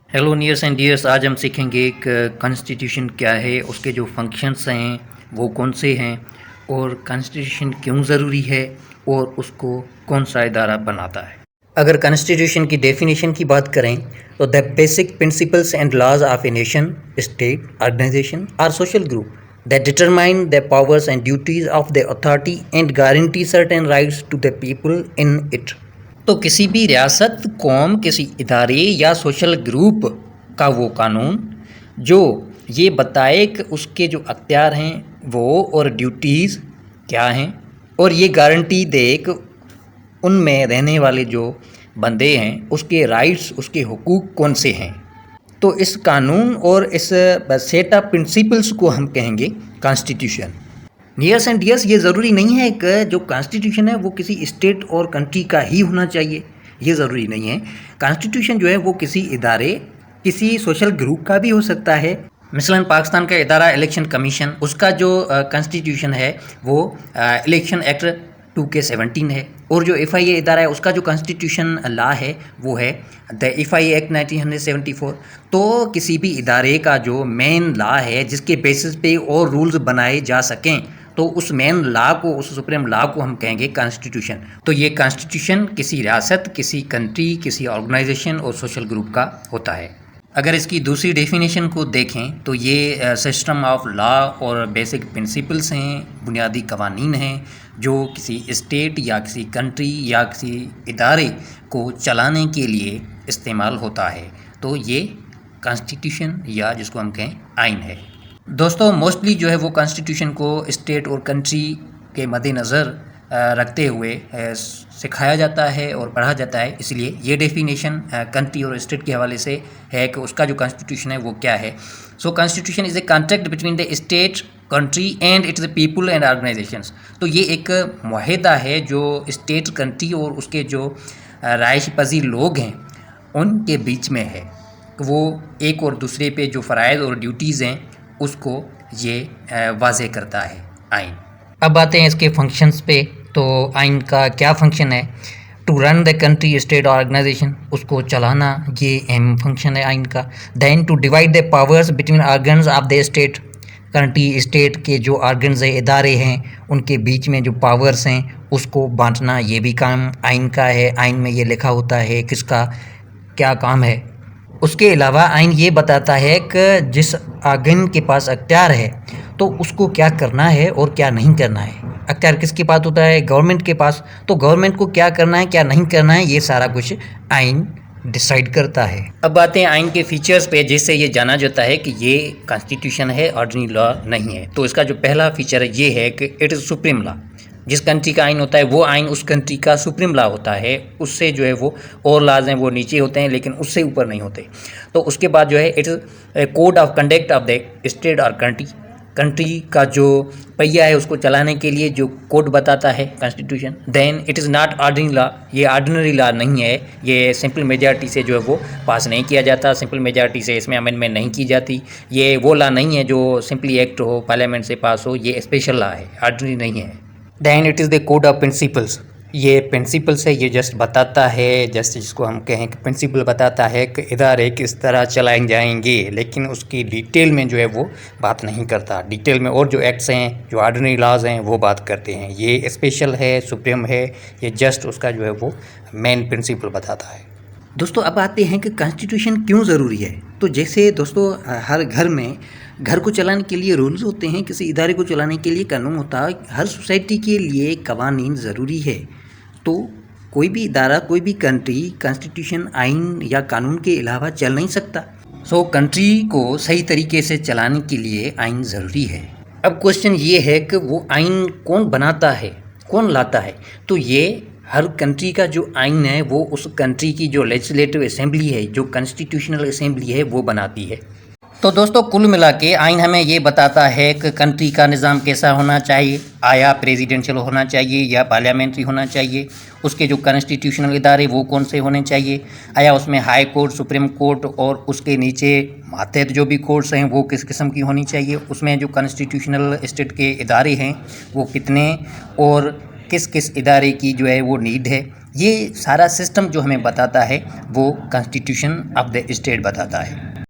Hello nears and dears, आज हम सीखेंगे कि कॉन्स्टिट्यूशन क्या है, उसके जो फंक्शंस हैं वो कौन से हैं और कॉन्स्टिट्यूशन क्यों ज़रूरी है और उसको कौन सा इदारा बनाता है। अगर कॉन्स्टिट्यूशन की डेफिनेशन की बात करें तो the basic principles and laws of a nation, state, organisation और social group that determine the powers and duties of the authority and guarantee certain rights to the people in it। तो किसी भी रियासत, कौम, किसी इदारे या सोशल ग्रुप का वो कानून जो ये बताए कि उसके जो अख्तियार हैं वो और ड्यूटीज़ क्या हैं और ये गारंटी दे कि उनमें रहने वाले जो बंदे हैं उसके राइट्स, उसके हुकूक कौन से हैं। तो इस कानून और इस सेट ऑफ प्रिंसिपल्स को हम कहेंगे कॉन्स्टिट्यूशन। नियर्स एंड डियर्स, ये ज़रूरी नहीं है कि जो कॉन्स्टिट्यूशन है वो किसी स्टेट और कंट्री का ही होना चाहिए, ये ज़रूरी नहीं है। कॉन्स्टिट्यूशन जो है वो किसी इदारे, किसी सोशल ग्रुप का भी हो सकता है। मिसलन पाकिस्तान का इदारा इलेक्शन कमीशन, उसका जो कॉन्स्टिट्यूशन है वो इलेक्शन एक्ट 2K17 है। और जो FIA इदारा है उसका जो कॉन्स्टिट्यूशन लॉ है वो है द FIA एक्ट 1974। तो किसी भी इदारे का जो मेन लॉ है जिसके बेसिस पे और रूल्स बनाए जा सकें, तो उस मेन लॉ को, उस सुप्रीम लॉ को हम कहेंगे कॉन्स्टिट्यूशन। तो ये कॉन्स्टिट्यूशन किसी रियासत, किसी कंट्री, किसी ऑर्गेनाइजेशन और सोशल ग्रुप का होता है। अगर इसकी दूसरी डेफिनेशन को देखें तो ये सिस्टम ऑफ लॉ और बेसिक प्रिंसिपल्स हैं, बुनियादी कवानीन हैं जो किसी स्टेट या किसी कंट्री या किसी इदारे को चलाने के लिए इस्तेमाल होता है। तो ये कॉन्स्टिट्यूशन या जिसको हम कहें आइन है। दोस्तों, मोस्टली जो है वो कॉन्स्टिट्यूशन को स्टेट और कंट्री के मद्देनज़र रखते हुए सिखाया जाता है और पढ़ा जाता है, इसलिए ये डेफिनेशन कंट्री और स्टेट के हवाले से है कि उसका जो कॉन्स्टिट्यूशन है वो क्या है। So constitution is a contract between the state, country and its the people and organisations. तो ये एक मुआहदा है जो स्टेट, कंट्री और उसके जो राइश पजीर लोग हैं उनके बीच में है। वो एक और दूसरे पे जो फ़राइज़ और ड्यूटीज़ हैं उसको ये वाज़े करता है आइन। अब आते हैं इसके फंक्शंस पे। तो आइन का क्या फंक्शन है? To run the country, state organization, उसको चलाना, ये अहम फंक्शन है आइन का। Then to divide the powers between organs of the state, country state के जो ऑर्गन्स है, इदारे हैं, उनके बीच में जो पावर्स हैं उसको बांटना, ये भी काम आइन का है। आइन में ये लिखा होता है किसका क्या काम है। उसके अलावा आइन ये बताता है कि जिस आर्गन के पास अख्तियार है तो उसको क्या करना है और क्या नहीं करना है। अख्तियार किसके पास होता है? गवर्नमेंट के पास। तो गवर्नमेंट को क्या करना है, क्या नहीं करना है, ये सारा कुछ आइन डिसाइड करता है। अब आते हैं आइन के फीचर्स पे, जिससे ये जाना जाता है कि ये कॉन्स्टिट्यूशन है, ऑर्डिनरी लॉ नहीं है। तो इसका जो पहला फीचर है ये है कि इट इज़ सुप्रीम लॉ। जिस कंट्री का आइन होता है वो आइन उस कंट्री का सुप्रीम लॉ होता है। उससे जो है वो और लॉज हैं वो नीचे होते हैं लेकिन उससे ऊपर नहीं होते। तो उसके बाद जो है it is code of conduct of the state और कंट्री। कंट्री का जो पहिया है उसको चलाने के लिए जो कोड बताता है constitution. Then it is not ordinary law, ये ऑर्डिनरी लॉ नहीं है। ये सिंपल मेजॉरिटी से जो है वो पास नहीं किया जाता, सिंपल मेजॉरिटी से इसमें अमेंडमेंट नहीं की जाती। ये वो लॉ नहीं है जो सिंपली एक्ट हो, पार्लियामेंट से पास हो, ये स्पेशल लॉ है, ऑर्डिनरी नहीं है। Then it is the code of principles. ये प्रिंसिपल्स है, ये जस्ट बताता है, जस्ट जिसको हम कहें कि प्रिंसिपल बताता है कि इदारे किस तरह चलाए जाएंगे, लेकिन उसकी डिटेल में जो है वो बात नहीं करता। डिटेल में और जो एक्ट्स हैं, जो ऑर्डिनरी लॉज हैं वो बात करते हैं। ये स्पेशल है, सुप्रीम है, ये जस्ट उसका जो है वो मेन प्रिंसिपल बताता है। दोस्तों, अब आते हैं कि कॉन्स्टिट्यूशन क्यों ज़रूरी है। तो जैसे दोस्तों हर घर में घर को चलाने के लिए रूल्स होते हैं, किसी इदारे को चलाने के लिए कानून होता है, हर सोसाइटी के लिए कवानीन ज़रूरी है। तो कोई भी इदारा, कोई भी कंट्री कॉन्स्टिट्यूशन, आइन या कानून के अलावा चल नहीं सकता। सो कंट्री को सही तरीके से चलाने के लिए आइन ज़रूरी है। अब क्वेश्चन ये है कि वो आइन कौन बनाता है, कौन लाता है? तो ये हर कंट्री का जो आइन है वो उस कंट्री की जो लेजिस्लेटिव असेंबली है, जो कॉन्स्टिट्यूशनल असेंबली है, वो बनाती है। तो दोस्तों, कुल मिला के आइन हमें ये बताता है कि कंट्री का निज़ाम कैसा होना चाहिए। आया प्रेसिडेंशियल होना चाहिए या पार्लियामेंट्री होना चाहिए। उसके जो कॉन्स्टिट्यूशनल इदारे वो कौन से होने चाहिए। आया उसमें हाई कोर्ट, सुप्रीम कोर्ट और उसके नीचे मातहत जो भी कोर्ट्स हैं वो किस किस्म की होनी चाहिए। उसमें जो कॉन्स्टिट्यूशनल स्टेट के इदारे हैं वो कितने और किस किस इदारे की जो है वो नीड है, ये सारा सिस्टम जो हमें बताता है वो कॉन्स्टिट्यूशन ऑफ द स्टेट बताता है।